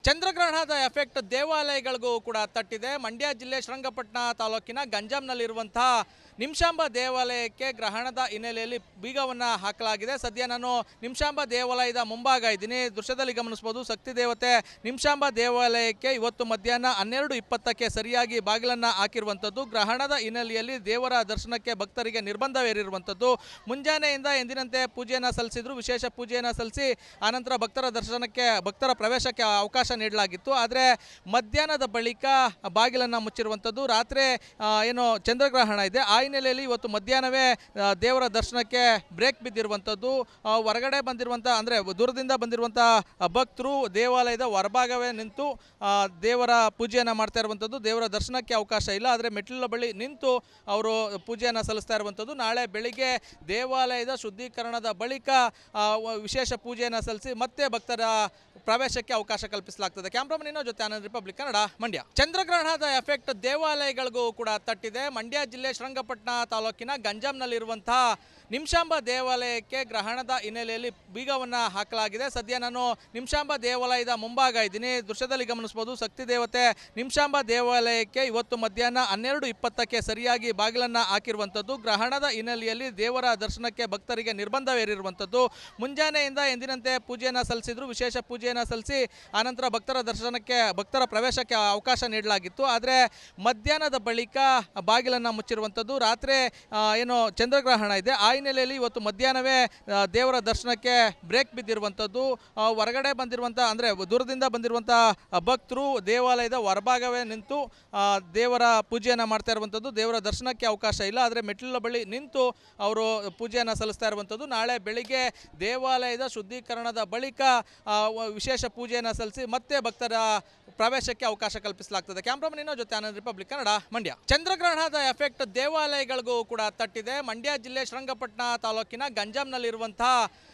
ಚಂದ್ರಗ್ರಹಣದ effect ದೇವಾಲಯಗಳಿಗೂ ಕೂಡ ತಟ್ಟಿದೆ. ಮಂಡ್ಯ ಜಿಲ್ಲೆ ಶ್ರೀರಂಗಪಟ್ಟಣ ತಾಲೂಕಿನ ಗಂಜಾಂನಲ್ಲಿರುವಂತಹ ನಿಮಿಷಾಂಬ ದೇವಾಲಯಕ್ಕೆ ಗ್ರಹಣದ ಹಿನ್ನೆಲೆಯಲ್ಲಿ ಬೀಗವನ್ನು ಹಾಕಲಾಗಿದೆ. ಸದ್ಯ ನಾನು ನಿಮಿಷಾಂಬ ದೇವಾಲಯದ ಮುಂಭಾಗ ಇದ್ದೀನಿ. ದೃಶ್ಯದಲ್ಲಿ ಗಮನಿಸಬಹುದು, ಶಕ್ತಿ ದೇವತೆ ನಿಮಿಷಾಂಬ ದೇವಾಲಯಕ್ಕೆ ಇವತ್ತು ಮಧ್ಯಾಹ್ನ 12:20ಕ್ಕೆ ಸರಿಯಾಗಿ ಬಾಗಿಲನ್ನು ಹಾಕಿರುವಂಥದ್ದು. ಗ್ರಹಣದ ಹಿನ್ನೆಲೆಯಲ್ಲಿ ದೇವರ ದರ್ಶನಕ್ಕೆ ಭಕ್ತರಿಗೆ ನಿರ್ಬಂಧವೇರಿರುವಂಥದ್ದು. ಮುಂಜಾನೆಯಿಂದ ಎಂದಿನಂತೆ ಪೂಜೆಯನ್ನು ಸಲ್ಲಿಸಿದ್ರು, ವಿಶೇಷ ಪೂಜೆಯನ್ನು ಸಲ್ಲಿಸಿ ಆನಂತರ ಭಕ್ತರ ಪ್ರವೇಶಕ್ಕೆ ಅವಕಾಶ ನೀಡಲಾಗಿತ್ತು. ಆದರೆ ಮಧ್ಯಾಹ್ನದ ಬಳಿಕ ಬಾಗಿಲನ್ನು ಮುಚ್ಚಿರುವಂಥದ್ದು. ರಾತ್ರಿ ಏನು ಚಂದ್ರಗ್ರಹಣ ಇದೆ, ಆ ಹಿನ್ನೆಲೆಯಲ್ಲಿ ಇವತ್ತು ಮಧ್ಯಾಹ್ನವೇ ದೇವರ ದರ್ಶನಕ್ಕೆ ಬ್ರೇಕ್ ಬಿದ್ದಿರುವಂಥದ್ದು. ಹೊರಗಡೆ ಬಂದಿರುವಂಥ ಅಂದರೆ ದೂರದಿಂದ ಬಂದಿರುವಂಥ ಭಕ್ತರು ದೇವಾಲಯದ ಹೊರಭಾಗವೇ ನಿಂತು ದೇವರ ಪೂಜೆಯನ್ನು ಮಾಡ್ತಾ ಇರುವಂಥದ್ದು. ದೇವರ ದರ್ಶನಕ್ಕೆ ಅವಕಾಶ ಇಲ್ಲ, ಆದರೆ ಮೆಟ್ಟಿಲ ಬಳಿ ನಿಂತು ಅವರು ಪೂಜೆಯನ್ನು ಸಲ್ಲಿಸ್ತಾ ಇರುವಂಥದ್ದು. ನಾಳೆ ಬೆಳಿಗ್ಗೆ ದೇವಾಲಯದ ಶುದ್ಧೀಕರಣದ ಬಳಿಕ ವಿಶೇಷ ಪೂಜೆಯನ್ನು ಸಲ್ಲಿಸಿ ಮತ್ತೆ ಭಕ್ತರ ಪ್ರವೇಶಕ್ಕೆ ಅವಕಾಶ ಕಲ್ಪಿಸಲಾಗ್ತದೆ. ಕ್ಯಾಮ್ರಾಮನ್ ಜೊತೆ ಆನಂದ್, ರಿಪಬ್ಲಿಕ್ ಕನ್ನಡ, ಮಂಡ್ಯ. ಚಂದ್ರಗ್ರಹಣದ ಎಫೆಕ್ಟ್ ದೇವಾಲಯಗಳಿಗೂ ಕೂಡ ತಟ್ಟಿದೆ. ಮಂಡ್ಯ ಜಿಲ್ಲೆ ಶ್ರೀರಂಗಪಟ್ಟಣ ತಾಲೂಕಿನ ಗಂಜಾಂನಲ್ಲಿರುವಂತಹ ನಿಮಿಷಾಂಬ ದೇವಾಲಯಕ್ಕೆ ಗ್ರಹಣದ ಹಿನ್ನೆಲೆಯಲ್ಲಿ ಬೀಗವನ್ನು ಹಾಕಲಾಗಿದೆ. ಸದ್ಯ ನಾನು ನಿಮಿಷಾಂಬ ದೇವಾಲಯದ ಮುಂಭಾಗ ಇದ್ದೀನಿ. ದೃಶ್ಯದಲ್ಲಿ ಗಮನಿಸಬಹುದು, ಶಕ್ತಿ ದೇವತೆ ನಿಮಿಷಾಂಬ ದೇವಾಲಯಕ್ಕೆ ಇವತ್ತು ಮಧ್ಯಾಹ್ನ 12:20ಕ್ಕೆ ಸರಿಯಾಗಿ ಬಾಗಿಲನ್ನು ಹಾಕಿರುವಂಥದ್ದು. ಗ್ರಹಣದ ಹಿನ್ನೆಲೆಯಲ್ಲಿ ದೇವರ ದರ್ಶನಕ್ಕೆ ಭಕ್ತರಿಗೆ ನಿರ್ಬಂಧವೇರಿರುವಂಥದ್ದು. ಮುಂಜಾನೆಯಿಂದ ಎಂದಿನಂತೆ ಪೂಜೆಯನ್ನು ಸಲ್ಲಿಸಿದ್ರು, ವಿಶೇಷ ಪೂಜೆಯನ್ನು ಸಲ್ಲಿಸಿ ಆನಂತರ ಭಕ್ತರ ಪ್ರವೇಶಕ್ಕೆ ಅವಕಾಶ ನೀಡಲಾಗಿತ್ತು. ಆದರೆ ಮಧ್ಯಾಹ್ನದ ಬಳಿಕ ಬಾಗಿಲನ್ನು ಮುಚ್ಚಿರುವಂಥದ್ದು. ರಾತ್ರಿ ಏನು ಚಂದ್ರಗ್ರಹಣ ಇದೆ, ಆ ಹಿನ್ನೆಲೆಯಲ್ಲಿ ಇವತ್ತು ಮಧ್ಯಾಹ್ನವೇ ದೇವರ ದರ್ಶನಕ್ಕೆ ಬ್ರೇಕ್ ಬಿದ್ದಿರುವಂಥದ್ದು. ಹೊರಗಡೆ ಬಂದಿರುವಂಥ ಅಂದರೆ ದೂರದಿಂದ ಬಂದಿರುವಂಥ ಭಕ್ತರು ದೇವಾಲಯದ ಹೊರಭಾಗವೇ ನಿಂತು ದೇವರ ಪೂಜೆಯನ್ನು ಮಾಡ್ತಾ ಇರುವಂಥದ್ದು. ದೇವರ ದರ್ಶನಕ್ಕೆ ಅವಕಾಶ ಇಲ್ಲ, ಆದರೆ ಮೆಟ್ಟಿಲ ಬಳಿ ನಿಂತು ಅವರು ಪೂಜೆಯನ್ನು ಸಲ್ಲಿಸ್ತಾ ಇರುವಂಥದ್ದು. ನಾಳೆ ಬೆಳಿಗ್ಗೆ ದೇವಾಲಯದ ಶುದ್ಧೀಕರಣದ ಬಳಿಕ ವಿಶೇಷ ಪೂಜೆಯನ್ನು ಸಲ್ಲಿಸಿ ಮತ್ತೆ ಭಕ್ತರ ಪ್ರವೇಶಕ್ಕೆ ಅವಕಾಶ ಕಲ್ಪಿಸಲಾಗ್ತದೆ. ಕ್ಯಾಮ್ರಾಮನ್ ಜೊತೆ ಆನಂದ್, ರಿಪಬ್ಲಿಕ್ ಕನ್ನಡ, ಮಂಡ್ಯ. ಚಂದ್ರಗ್ರಹಣದ ಎಫೆಕ್ಟ್ ದೇವಾಲಯಗಳಿಗೂ ಕೂಡ ತಟ್ಟಿದೆ. ಮಂಡ್ಯ ಜಿಲ್ಲೆ ಶ್ರೀರಂಗಪಟ್ಟಣ ತಾಲೂಕಿನ ಗಂಜಾಂನಲ್ಲಿರುವಂತಹ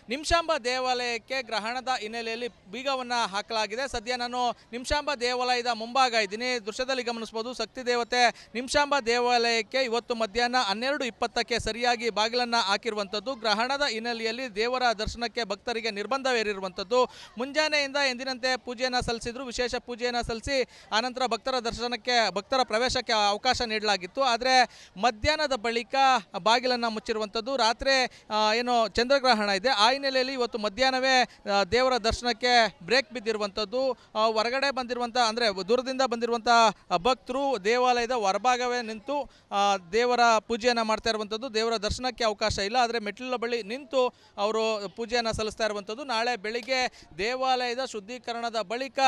ನಿಮಿಷಾಂಬ ದೇವಾಲಯಕ್ಕೆ ಗ್ರಹಣದ ಹಿನ್ನೆಲೆಯಲ್ಲಿ ಬೀಗವನ್ನು ಹಾಕಲಾಗಿದೆ. ಸದ್ಯ ನಾನು ನಿಮಿಷಾಂಬ ದೇವಾಲಯದ ಮುಂಭಾಗ ಇದ್ದೀನಿ. ದೃಶ್ಯದಲ್ಲಿ ಗಮನಿಸಬಹುದು, ಶಕ್ತಿ ದೇವತೆ ನಿಮಿಷಾಂಬ ದೇವಾಲಯಕ್ಕೆ ಇವತ್ತು ಮಧ್ಯಾಹ್ನ 12:20ಕ್ಕೆ ಸರಿಯಾಗಿ ಬಾಗಿಲನ್ನು ಹಾಕಿರುವಂಥದ್ದು. ಗ್ರಹಣದ ಹಿನ್ನೆಲೆಯಲ್ಲಿ ದೇವರ ದರ್ಶನಕ್ಕೆ ಭಕ್ತರಿಗೆ ನಿರ್ಬಂಧವೇರಿರುವಂಥದ್ದು. ಮುಂಜಾನೆಯಿಂದ ಎಂದಿನಂತೆ ಪೂಜೆಯನ್ನು ಸಲ್ಲಿಸಿದ್ರು, ವಿಶೇಷ ಪೂಜೆಯನ್ನು ಸಲ್ಲಿಸಿ ಆನಂತರ ಭಕ್ತರ ಪ್ರವೇಶಕ್ಕೆ ಅವಕಾಶ ನೀಡಲಾಗಿತ್ತು. ಆದರೆ ಮಧ್ಯಾಹ್ನದ ಬಳಿಕ ಬಾಗಿಲನ್ನು ಮುಚ್ಚಿರುವಂಥದ್ದು. ರಾತ್ರಿ ಏನು ಚಂದ್ರಗ್ರಹಣ ಇದೆ, ಆ ಹಿನ್ನೆಲೆಯಲ್ಲಿ ಇವತ್ತು ಮಧ್ಯಾಹ್ನವೇ ದೇವರ ದರ್ಶನಕ್ಕೆ ಬ್ರೇಕ್ ಬಿದ್ದಿರುವಂಥದ್ದು. ಹೊರಗಡೆ ಬಂದಿರುವಂಥ ಅಂದರೆ ದೂರದಿಂದ ಬಂದಿರುವಂಥ ಭಕ್ತರು ದೇವಾಲಯದ ಹೊರಭಾಗವೇ ನಿಂತು ದೇವರ ಪೂಜೆಯನ್ನು ಮಾಡ್ತಾ ಇರುವಂಥದ್ದು. ದೇವರ ದರ್ಶನಕ್ಕೆ ಅವಕಾಶ ಇಲ್ಲ, ಆದರೆ ಮೆಟ್ಟಿಲ ಬಳಿ ನಿಂತು ಅವರು ಪೂಜೆಯನ್ನು ಸಲ್ಲಿಸ್ತಾ ಇರುವಂಥದ್ದು. ನಾಳೆ ಬೆಳಿಗ್ಗೆ ದೇವಾಲಯದ ಶುದ್ಧೀಕರಣದ ಬಳಿಕ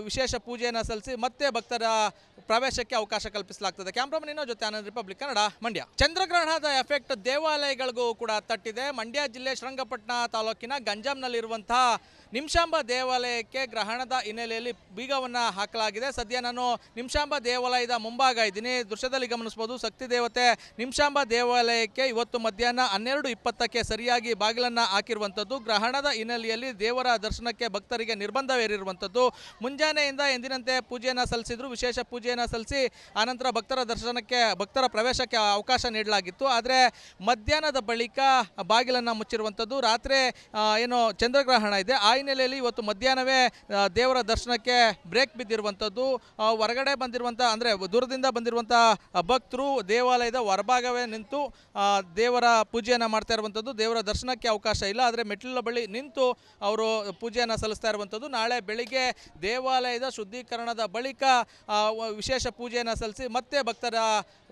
ವಿಶೇಷ ಪೂಜೆಯನ್ನು ಸಲ್ಲಿಸಿ ಮತ್ತೆ ಭಕ್ತರ ಪ್ರವೇಶಕ್ಕೆ ಅವಕಾಶ ಕಲ್ಪಿಸಲಾಗ್ತದೆ. ಕ್ಯಾಮ್ರಾಮನ್ ಜೊತೆ ಆನಂದ್, ರಿಪಬ್ಲಿಕ್ ಕನ್ನಡ, ಮಂಡ್ಯ. ಚಂದ್ರಗ್ರಹಣದ ಎಫೆಕ್ಟ್ ದೇವಾಲಯಗಳಿಗೂ ಕೂಡ ತಟ್ಟಿದೆ. ಮಂಡ್ಯ ಜಿಲ್ಲೆ ಶ್ರೀರಂಗಪಟ್ಟಣ ತಾಲೂಕಿನ ಗಂಜಾಂನಲ್ಲಿರುವಂತಹ ನಿಮಿಷಾಂಬ ದೇವಾಲಯಕ್ಕೆ ಗ್ರಹಣದ ಹಿನ್ನೆಲೆಯಲ್ಲಿ ಬೀಗವನ್ನು ಹಾಕಲಾಗಿದೆ. ಸದ್ಯ ನಾನು ನಿಮಿಷಾಂಬ ದೇವಾಲಯದ ಮುಂಭಾಗ ಇದ್ದೀನಿ. ದೃಶ್ಯದಲ್ಲಿ ಗಮನಿಸಬಹುದು, ಶಕ್ತಿ ದೇವತೆ ನಿಮಿಷಾಂಬ ದೇವಾಲಯಕ್ಕೆ ಇವತ್ತು ಮಧ್ಯಾಹ್ನ 12:20ಕ್ಕೆ ಸರಿಯಾಗಿ ಬಾಗಿಲನ್ನು ಹಾಕಿರುವಂಥದ್ದು. ಗ್ರಹಣದ ಹಿನ್ನೆಲೆಯಲ್ಲಿ ದೇವರ ದರ್ಶನಕ್ಕೆ ಭಕ್ತರಿಗೆ ನಿರ್ಬಂಧವೇರಿರುವಂಥದ್ದು. ಮುಂಜಾನೆಯಿಂದ ಎಂದಿನಂತೆ ಪೂಜೆಯನ್ನು ಸಲ್ಲಿಸಿದ್ರು, ವಿಶೇಷ ಪೂಜೆಯನ್ನು ಸಲ್ಲಿಸಿ ಆನಂತರ ಭಕ್ತರ ಪ್ರವೇಶಕ್ಕೆ ಅವಕಾಶ ನೀಡಲಾಗಿತ್ತು. ಆದರೆ ಮಧ್ಯಾಹ್ನದ ಬಳಿಕ ಬಾಗಿಲನ್ನು ಮುಚ್ಚಿರುವಂಥದ್ದು. ರಾತ್ರಿ ಏನು ಚಂದ್ರಗ್ರಹಣ ಇದೆ, ಆ ಹಿನ್ನೆಲೆಯಲ್ಲಿ ಇವತ್ತು ಮಧ್ಯಾಹ್ನವೇ ದೇವರ ದರ್ಶನಕ್ಕೆ ಬ್ರೇಕ್ ಬಿದ್ದಿರುವಂಥದ್ದು. ಹೊರಗಡೆ ಬಂದಿರುವಂಥ ಅಂದರೆ ದೂರದಿಂದ ಬಂದಿರುವಂಥ ಭಕ್ತರು ದೇವಾಲಯದ ಹೊರಭಾಗವೇ ನಿಂತು ದೇವರ ಪೂಜೆಯನ್ನು ಮಾಡ್ತಾ ಇರುವಂಥದ್ದು. ದೇವರ ದರ್ಶನಕ್ಕೆ ಅವಕಾಶ ಇಲ್ಲ, ಆದರೆ ಮೆಟ್ಟಿಲ ಬಳಿ ನಿಂತು ಅವರು ಪೂಜೆಯನ್ನು ಸಲ್ಲಿಸ್ತಾ ಇರುವಂಥದ್ದು. ನಾಳೆ ಬೆಳಿಗ್ಗೆ ದೇವಾಲಯದ ಶುದ್ಧೀಕರಣದ ಬಳಿಕ ವಿಶೇಷ ಪೂಜೆಯನ್ನು ಸಲ್ಲಿಸಿ ಮತ್ತೆ ಭಕ್ತರ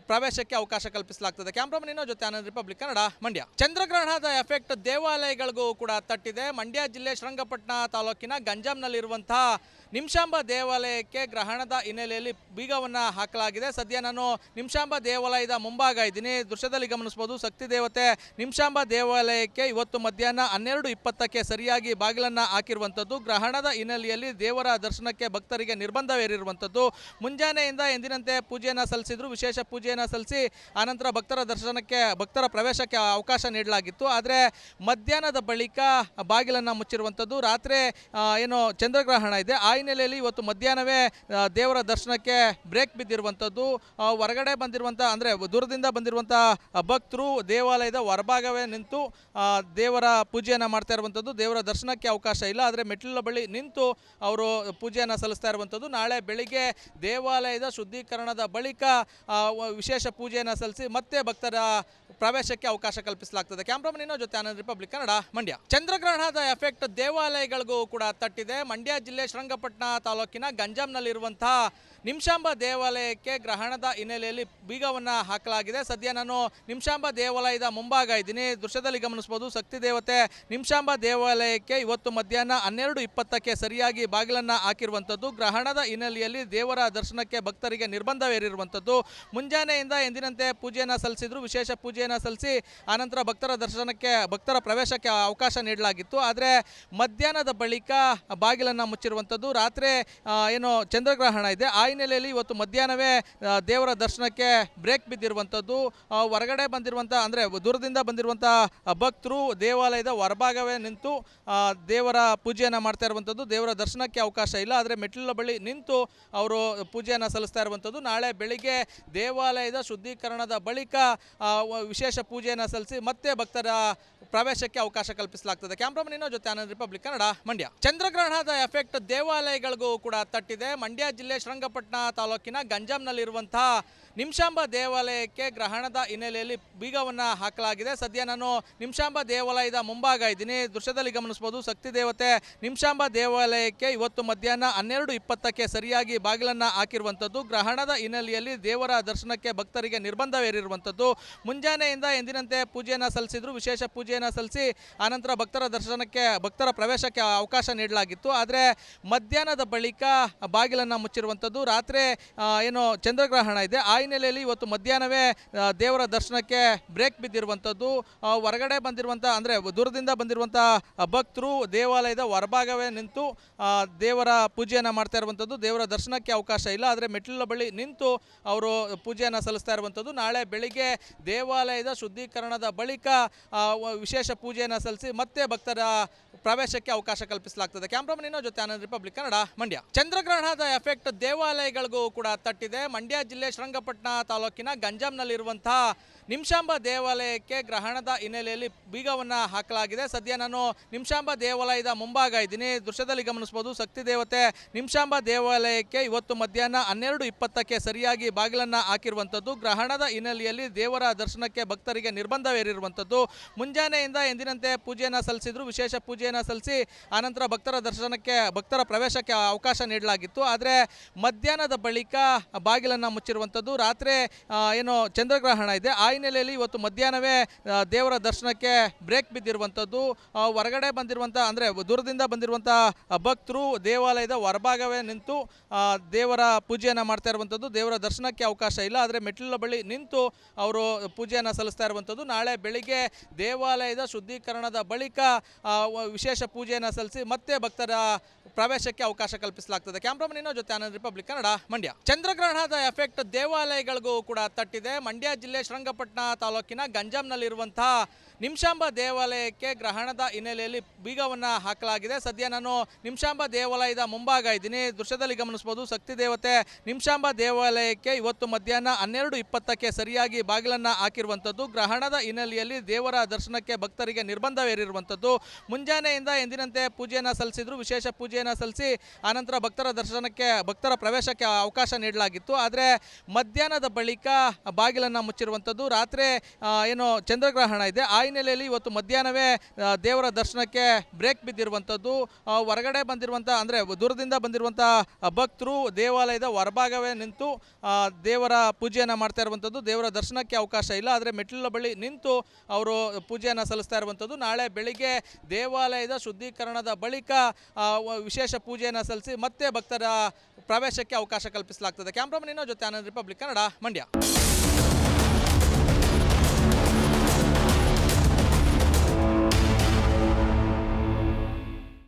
ಪ್ರವೇಶಕ್ಕೆ ಅವಕಾಶ ಕಲ್ಪಿಸಲಾಗ್ತದೆ. ಕ್ಯಾಮ್ರಾಮನ್ ಜೊತೆ ಆನಂದ್, ರಿಪಬ್ಲಿಕ್ ಕನ್ನಡ, ಮಂಡ್ಯ. ಚಂದ್ರಗ್ರಹಣದ ಎಫೆಕ್ಟ್ ದೇವಾಲಯಗಳಿಗೂ ಕೂಡ ತಟ್ಟಿದೆ. ಮಂಡ್ಯ ಜಿಲ್ಲೆ ಶ್ರೀರಂಗಪಟ್ಟಣ ತಾಲೂಕಿನ ಗಂಜಾಂನಲ್ಲಿರುವಂತಹ ನಿಮಿಷಾಂಬ ದೇವಾಲಯಕ್ಕೆ ಗ್ರಹಣದ ಹಿನ್ನೆಲೆಯಲ್ಲಿ ಬೀಗವನ್ನು ಹಾಕಲಾಗಿದೆ. ಸದ್ಯ ನಾನು ನಿಮಿಷಾಂಬ ದೇವಾಲಯದ ಮುಂಭಾಗ ಇದ್ದೀನಿ. ದೃಶ್ಯದಲ್ಲಿ ಗಮನಿಸಬಹುದು, ಶಕ್ತಿ ದೇವತೆ ನಿಮಿಷಾಂಬ ದೇವಾಲಯಕ್ಕೆ ಇವತ್ತು ಮಧ್ಯಾಹ್ನ 12:20ಕ್ಕೆ ಸರಿಯಾಗಿ ಬಾಗಿಲನ್ನು ಹಾಕಿರುವಂಥದ್ದು. ಗ್ರಹಣದ ಹಿನ್ನೆಲೆಯಲ್ಲಿ ದೇವರ ದರ್ಶನಕ್ಕೆ ಭಕ್ತರಿಗೆ ನಿರ್ಬಂಧವೇರಿರುವಂಥದ್ದು. ಮುಂಜಾನೆಯಿಂದ ಎಂದಿನಂತೆ ಪೂಜೆಯನ್ನು ಸಲ್ಲಿಸಿದ್ರು, ವಿಶೇಷ ಪೂಜೆಯನ್ನು ಸಲ್ಲಿಸಿ ಆನಂತರ ಭಕ್ತರ ಪ್ರವೇಶಕ್ಕೆ ಅವಕಾಶ ನೀಡಲಾಗಿತ್ತು. ಆದರೆ ಮಧ್ಯಾಹ್ನದ ಬಳಿಕ ಬಾಗಿಲನ್ನು ಮುಚ್ಚಿರುವಂಥದ್ದು. ರಾತ್ರಿ ಏನು ಚಂದ್ರಗ್ರಹಣ ಇದೆ. ಆ ಹಿನ್ನೆಲೆಯಲ್ಲಿ ಇವತ್ತು ಮಧ್ಯಾಹ್ನವೇ ದೇವರ ದರ್ಶನಕ್ಕೆ ಬ್ರೇಕ್ ಬಿದ್ದಿರುವಂಥದ್ದು. ಹೊರಗಡೆ ಬಂದಿರುವಂಥ ಅಂದರೆ ದೂರದಿಂದ ಬಂದಿರುವಂಥ ಭಕ್ತರು ದೇವಾಲಯದ ಹೊರಭಾಗವೇ ನಿಂತು ದೇವರ ಪೂಜೆಯನ್ನು ಮಾಡ್ತಾ ಇರುವಂಥದ್ದು. ದೇವರ ದರ್ಶನಕ್ಕೆ ಅವಕಾಶ ಇಲ್ಲ, ಆದರೆ ಮೆಟ್ಟಿಲ ಬಳಿ ನಿಂತು ಅವರು ಪೂಜೆಯನ್ನು ಸಲ್ಲಿಸ್ತಾ ಇರುವಂಥದ್ದು. ನಾಳೆ ಬೆಳಿಗ್ಗೆ ದೇವಾಲಯದ ಶುದ್ಧೀಕರಣದ ಬಳಿಕ ವಿಶೇಷ ಪೂಜೆಯನ್ನು ಸಲ್ಲಿಸಿ ಮತ್ತೆ ಭಕ್ತರ ಪ್ರವೇಶಕ್ಕೆ ಅವಕಾಶ ಕಲ್ಪಿಸಲಾಗ್ತದೆ. ಕ್ಯಾಮ್ರಾಮನ್ ಇನ್ನೋ ಜೊತೆ ಆನಂದ್, ರಿಪಬ್ಲಿಕ್ ಕನ್ನಡ, ಮಂಡ್ಯ. ಚಂದ್ರಗ್ರಹಣದ ಎಫೆಕ್ಟ್ ದೇವಾಲಯಗಳಿಗೂ ಕೂಡ ತಟ್ಟಿದೆ. ಮಂಡ್ಯ ಜಿಲ್ಲೆ ಶ್ರೀರಂಗಪಟ್ಟಣ ತಾಲೂಕಿನ ಗಂಜಾಂನಲ್ಲಿರುವಂತಹ ನಿಮಿಷಾಂಬ ದೇವಾಲಯಕ್ಕೆ ಗ್ರಹಣದ ಹಿನ್ನೆಲೆಯಲ್ಲಿ ಬೀಗವನ್ನು ಹಾಕಲಾಗಿದೆ. ಸದ್ಯ ನಾನು ನಿಮಿಷಾಂಬ ದೇವಾಲಯದ ಮುಂಭಾಗ ಇದ್ದೀನಿ. ದೃಶ್ಯದಲ್ಲಿ ಗಮನಿಸಬಹುದು, ಶಕ್ತಿ ದೇವತೆ ನಿಮಿಷಾಂಬ ದೇವಾಲಯಕ್ಕೆ ಇವತ್ತು ಮಧ್ಯಾಹ್ನ 12:20ಕ್ಕೆ ಸರಿಯಾಗಿ ಬಾಗಿಲನ್ನು ಹಾಕಿರುವಂಥದ್ದು. ಗ್ರಹಣದ ಹಿನ್ನೆಲೆಯಲ್ಲಿ ದೇವರ ದರ್ಶನಕ್ಕೆ ಭಕ್ತರಿಗೆ ನಿರ್ಬಂಧವೇರಿರುವಂಥದ್ದು. ಮುಂಜಾನೆಯಿಂದ ಎಂದಿನಂತೆ ಪೂಜೆಯನ್ನು ಸಲ್ಲಿಸಿದ್ರು, ವಿಶೇಷ ಪೂಜೆಯನ್ನು ಸಲ್ಲಿಸಿ ಆನಂತರ ಭಕ್ತರ ಪ್ರವೇಶಕ್ಕೆ ಅವಕಾಶ ನೀಡಲಾಗಿತ್ತು. ಆದರೆ ಮಧ್ಯಾಹ್ನದ ಬಳಿಕ ಬಾಗಿಲನ್ನು ಮುಚ್ಚಿರುವಂಥದ್ದು. ರಾತ್ರಿ ಏನು ಚಂದ್ರಗ್ರಹಣ ಇದೆ. ಆ ಹಿನ್ನೆಲೆಯಲ್ಲಿ ಇವತ್ತು ಮಧ್ಯಾಹ್ನವೇ ದೇವರ ದರ್ಶನಕ್ಕೆ ಬ್ರೇಕ್ ಬಿದ್ದಿರುವಂಥದ್ದು. ಹೊರಗಡೆ ಬಂದಿರುವಂಥ ಅಂದರೆ ದೂರದಿಂದ ಬಂದಿರುವಂಥ ಭಕ್ತರು ದೇವಾಲಯದ ಹೊರಭಾಗವೇ ನಿಂತು ದೇವರ ಪೂಜೆಯನ್ನು ಮಾಡ್ತಾ ಇರುವಂಥದ್ದು. ದೇವರ ದರ್ಶನಕ್ಕೆ ಅವಕಾಶ ಇಲ್ಲ, ಆದರೆ ಮೆಟ್ಟಿಲ ಬಳಿ ನಿಂತು ಅವರು ಪೂಜೆಯನ್ನು ಸಲ್ಲಿಸ್ತಾ ಇರುವಂಥದ್ದು. ನಾಳೆ ಬೆಳಿಗ್ಗೆ ದೇವಾಲಯದ ಶುದ್ಧೀಕರಣದ ಬಳಿಕ ವಿಶೇಷ ಪೂಜೆಯನ್ನು ಸಲ್ಲಿಸಿ ಮತ್ತೆ ಭಕ್ತರ ಪ್ರವೇಶಕ್ಕೆ ಅವಕಾಶ ಕಲ್ಪಿಸಲಾಗ್ತದೆ. ಕ್ಯಾಮ್ರಾಮನ್ ಇನ್ನೋ ಜೊತೆ ಆನಂದ್, ರಿಪಬ್ಲಿಕ್ ಕನ್ನಡ, ಮಂಡ್ಯ. ಚಂದ್ರಗ್ರಹಣದ ಎಫೆಕ್ಟ್ ದೇವಾಲಯಗಳಿಗೂ ಕೂಡ ತಟ್ಟಿದೆ. ಮಂಡ್ಯ ಜಿಲ್ಲೆ ಶ್ರೀರಂಗಪಟ್ಟಣ ತಾಲೂಕಿನ ಗಂಜಾಂನಲ್ಲಿರುವಂತಹ ನಿಮಿಷಾಂಬ ದೇವಾಲಯಕ್ಕೆ ಗ್ರಹಣದ ಹಿನ್ನೆಲೆಯಲ್ಲಿ ಬೀಗವನ್ನು ಹಾಕಲಾಗಿದೆ. ಸದ್ಯ ನಾನು ನಿಮಿಷಾಂಬ ದೇವಾಲಯದ ಮುಂಭಾಗ ಇದ್ದೀನಿ. ದೃಶ್ಯದಲ್ಲಿ ಗಮನಿಸಬಹುದು, ಶಕ್ತಿ ದೇವತೆ ನಿಮಿಷಾಂಬ ದೇವಾಲಯಕ್ಕೆ ಇವತ್ತು ಮಧ್ಯಾಹ್ನ 12:20ಕ್ಕೆ ಸರಿಯಾಗಿ ಬಾಗಿಲನ್ನು ಹಾಕಿರುವಂಥದ್ದು. ಗ್ರಹಣದ ಹಿನ್ನೆಲೆಯಲ್ಲಿ ದೇವರ ದರ್ಶನಕ್ಕೆ ಭಕ್ತರಿಗೆ ನಿರ್ಬಂಧವೇರಿರುವಂಥದ್ದು. ಮುಂಜಾನೆಯಿಂದ ಎಂದಿನಂತೆ ಪೂಜೆಯನ್ನು ಸಲ್ಲಿಸಿದ್ರು, ವಿಶೇಷ ಪೂಜೆಯನ್ನು ಸಲ್ಲಿಸಿ ಆನಂತರ ಭಕ್ತರ ಪ್ರವೇಶಕ್ಕೆ ಅವಕಾಶ ನೀಡಲಾಗಿತ್ತು. ಆದರೆ ಮಧ್ಯಾಹ್ನದ ಬಳಿಕ ಬಾಗಿಲನ್ನು ಮುಚ್ಚಿರುವಂಥದ್ದು. ರಾತ್ರಿ ಏನು ಚಂದ್ರಗ್ರಹಣ ಇದೆ. ಆ ಹಿನ್ನೆಲೆಯಲ್ಲಿ ಇವತ್ತು ಮಧ್ಯಾಹ್ನವೇ ದೇವರ ದರ್ಶನಕ್ಕೆ ಬ್ರೇಕ್ ಬಿದ್ದಿರುವಂಥದ್ದು. ಹೊರಗಡೆ ಬಂದಿರುವಂಥ ಅಂದರೆ ದೂರದಿಂದ ಬಂದಿರುವಂಥ ಭಕ್ತರು ದೇವಾಲಯದ ಹೊರಭಾಗವೇ ನಿಂತು ದೇವರ ಪೂಜೆಯನ್ನು ಮಾಡ್ತಾ ಇರುವಂಥದ್ದು. ದೇವರ ದರ್ಶನಕ್ಕೆ ಅವಕಾಶ ಇಲ್ಲ, ಆದರೆ ಮೆಟ್ಟಿಲ ಬಳಿ ನಿಂತು ಅವರು ಪೂಜೆಯನ್ನು ಸಲ್ಲಿಸ್ತಾ ಇರುವಂಥದ್ದು. ನಾಳೆ ಬೆಳಿಗ್ಗೆ ದೇವಾಲಯದ ಶುದ್ಧೀಕರಣದ ಬಳಿಕ ವಿಶೇಷ ಪೂಜೆಯನ್ನು ಸಲ್ಲಿಸಿ ಮತ್ತೆ ಭಕ್ತರ ಪ್ರವೇಶಕ್ಕೆ ಅವಕಾಶ ಕಲ್ಪಿಸಲಾಗ್ತದೆ. ಕ್ಯಾಮ್ರಾಮನ್ ಇನ್ನೋ ಜೊತೆ ಆನಂದ್, ರಿಪಬ್ಲಿಕ್ ಕನ್ನಡ, ಮಂಡ್ಯ. ಚಂದ್ರಗ್ರಹಣದ ಎಫೆಕ್ಟ್ ದೇವಾಲಯಗಳಿಗೂ ಕೂಡ ತಟ್ಟಿದೆ. ಮಂಡ್ಯ ಜಿಲ್ಲೆ ಶ್ರೀರಂಗಪಟ್ಟಣ ತಾಲೂಕಿನ ಗಂಜಾಂನಲ್ಲಿರುವಂತಹ ನಿಮಿಷಾಂಬ ದೇವಾಲಯಕ್ಕೆ ಗ್ರಹಣದ ಹಿನ್ನೆಲೆಯಲ್ಲಿ ಬೀಗವನ್ನು ಹಾಕಲಾಗಿದೆ. ಸದ್ಯ ನಾನು ನಿಮಿಷಾಂಬ ದೇವಾಲಯದ ಮುಂಭಾಗ ಇದ್ದೀನಿ. ದೃಶ್ಯದಲ್ಲಿ ಗಮನಿಸಬಹುದು, ಶಕ್ತಿ ದೇವತೆ ನಿಮಿಷಾಂಬ ದೇವಾಲಯಕ್ಕೆ ಇವತ್ತು ಮಧ್ಯಾಹ್ನ 12:20ಕ್ಕೆ ಸರಿಯಾಗಿ ಬಾಗಿಲನ್ನು ಹಾಕಿರುವಂಥದ್ದು. ಗ್ರಹಣದ ಹಿನ್ನೆಲೆಯಲ್ಲಿ ದೇವರ ದರ್ಶನಕ್ಕೆ ಭಕ್ತರಿಗೆ ನಿರ್ಬಂಧವೇರಿರುವಂಥದ್ದು. ಮುಂಜಾನೆಯಿಂದ ಎಂದಿನಂತೆ ಪೂಜೆಯನ್ನು ಸಲ್ಲಿಸಿದ್ರು, ವಿಶೇಷ ಪೂಜೆಯನ್ನು ಸಲ್ಲಿಸಿ ಆನಂತರ ಭಕ್ತರ ಪ್ರವೇಶಕ್ಕೆ ಅವಕಾಶ ನೀಡಲಾಗಿತ್ತು. ಆದರೆ ಮಧ್ಯಾಹ್ನದ ಬಳಿಕ ಬಾಗಿಲನ್ನು ಮುಚ್ಚಿರುವಂಥದ್ದು. ರಾತ್ರಿ ಏನು ಚಂದ್ರಗ್ರಹಣ ಇದೆ. ಆ ಹಿನ್ನೆಲೆಯಲ್ಲಿ ಇವತ್ತು ಮಧ್ಯಾಹ್ನವೇ ದೇವರ ದರ್ಶನಕ್ಕೆ ಬ್ರೇಕ್ ಬಿದ್ದಿರುವಂಥದ್ದು. ಹೊರಗಡೆ ಬಂದಿರುವಂಥ ಅಂದರೆ ದೂರದಿಂದ ಬಂದಿರುವಂಥ ಭಕ್ತರು ದೇವಾಲಯದ ಹೊರಭಾಗವೇ ನಿಂತು ದೇವರ ಪೂಜೆಯನ್ನು ಮಾಡ್ತಾ ಇರುವಂಥದ್ದು. ದೇವರ ದರ್ಶನಕ್ಕೆ ಅವಕಾಶ ಇಲ್ಲ, ಆದರೆ ಮೆಟ್ಟಿಲ ಬಳಿ ನಿಂತು ಅವರು ಪೂಜೆಯನ್ನು ಸಲ್ಲಿಸ್ತಾ ಇರುವಂಥದ್ದು. ನಾಳೆ ಬೆಳಿಗ್ಗೆ ದೇವಾಲಯದ ಶುದ್ಧೀಕರಣದ ಬಳಿಕ ವಿಶೇಷ ಪೂಜೆಯನ್ನು ಸಲ್ಲಿಸಿ ಮತ್ತೆ ಭಕ್ತರ ಪ್ರವೇಶಕ್ಕೆ ಅವಕಾಶ ಕಲ್ಪಿಸಲಾಗ್ತದೆ. ಕ್ಯಾಮ್ರಾಮನ್ ಇನ್ನೋ ಜೊತೆ ಆನಂದ್, ರಿಪಬ್ಲಿಕ್ ಕನ್ನಡ, ಮಂಡ್ಯ. ಚಂದ್ರಗ್ರಹಣದ ಎಫೆಕ್ಟ್ ದೇವಾಲಯಗಳಿಗೂ ಕೂಡ ತಟ್ಟಿದೆ. ಮಂಡ್ಯ ಜಿಲ್ಲೆ ಶ್ರೀರಂಗಪಟ್ಟಣ ತಾಲೂಕಿನ ಗಂಜಾಂನಲ್ಲಿರುವಂತಹ ನಿಮಿಷಾಂಬ ದೇವಾಲಯಕ್ಕೆ ಗ್ರಹಣದ ಹಿನ್ನೆಲೆಯಲ್ಲಿ ಬೀಗವನ್ನು ಹಾಕಲಾಗಿದೆ. ಸದ್ಯ ನಾನು ನಿಮಿಷಾಂಬ ದೇವಾಲಯದ ಮುಂಭಾಗ ಇದ್ದೀನಿ. ದೃಶ್ಯದಲ್ಲಿ ಗಮನಿಸಬಹುದು, ಶಕ್ತಿ ದೇವತೆ ನಿಮಿಷಾಂಬ ದೇವಾಲಯಕ್ಕೆ ಇವತ್ತು ಮಧ್ಯಾಹ್ನ 12:20ಕ್ಕೆ ಸರಿಯಾಗಿ ಬಾಗಿಲನ್ನು ಹಾಕಿರುವಂಥದ್ದು. ಗ್ರಹಣದ ಹಿನ್ನೆಲೆಯಲ್ಲಿ ದೇವರ ದರ್ಶನಕ್ಕೆ ಭಕ್ತರಿಗೆ ನಿರ್ಬಂಧವೇರಿರುವಂಥದ್ದು. ಮುಂಜಾನೆಯಿಂದ ಎಂದಿನಂತೆ ಪೂಜೆಯನ್ನು ಸಲ್ಲಿಸಿದ್ರು, ವಿಶೇಷ ಪೂಜೆಯನ್ನು ಸಲ್ಲಿಸಿ ಆನಂತರ ಭಕ್ತರ ಪ್ರವೇಶಕ್ಕೆ ಅವಕಾಶ ನೀಡಲಾಗಿತ್ತು. ಆದರೆ ಮಧ್ಯಾಹ್ನದ ಬಳಿಕ ಬಾಗಿಲನ್ನು ಮುಚ್ಚಿರುವಂಥದ್ದು. ರಾತ್ರಿ ಏನು ಚಂದ್ರಗ್ರಹಣ ಇದೆ. ಆ ಹಿನ್ನೆಲೆಯಲ್ಲಿ ಇವತ್ತು ಮಧ್ಯಾಹ್ನವೇ ದೇವರ ದರ್ಶನಕ್ಕೆ ಬ್ರೇಕ್ ಬಿದ್ದಿರುವಂಥದ್ದು. ಹೊರಗಡೆ ಬಂದಿರುವಂಥ ಅಂದರೆ ದೂರದಿಂದ ಬಂದಿರುವಂಥ ಭಕ್ತರು ದೇವಾಲಯದ ಹೊರಭಾಗವೇ ನಿಂತು ದೇವರ ಪೂಜೆಯನ್ನು ಮಾಡ್ತಾ ಇರುವಂಥದ್ದು. ದೇವರ ದರ್ಶನಕ್ಕೆ ಅವಕಾಶ ಇಲ್ಲ, ಆದರೆ ಮೆಟ್ಟಿಲ ಬಳಿ ನಿಂತು ಅವರು ಪೂಜೆಯನ್ನು ಸಲ್ಲಿಸ್ತಾ ಇರುವಂಥದ್ದು. ನಾಳೆ ಬೆಳಿಗ್ಗೆ ದೇವಾಲಯದ ಶುದ್ಧೀಕರಣದ ಬಳಿಕ ವಿಶೇಷ ಪೂಜೆಯನ್ನು ಸಲ್ಲಿಸಿ ಮತ್ತೆ ಭಕ್ತರ ಪ್ರವೇಶಕ್ಕೆ ಅವಕಾಶ ಕಲ್ಪಿಸಲಾಗ್ತದೆ. ಕ್ಯಾಮ್ರಾಮನ್ ಇನ್ನೋ ಜೊತೆ ಆನಂದ್, ರಿಪಬ್ಲಿಕ್ ಕನ್ನಡ, ಮಂಡ್ಯ.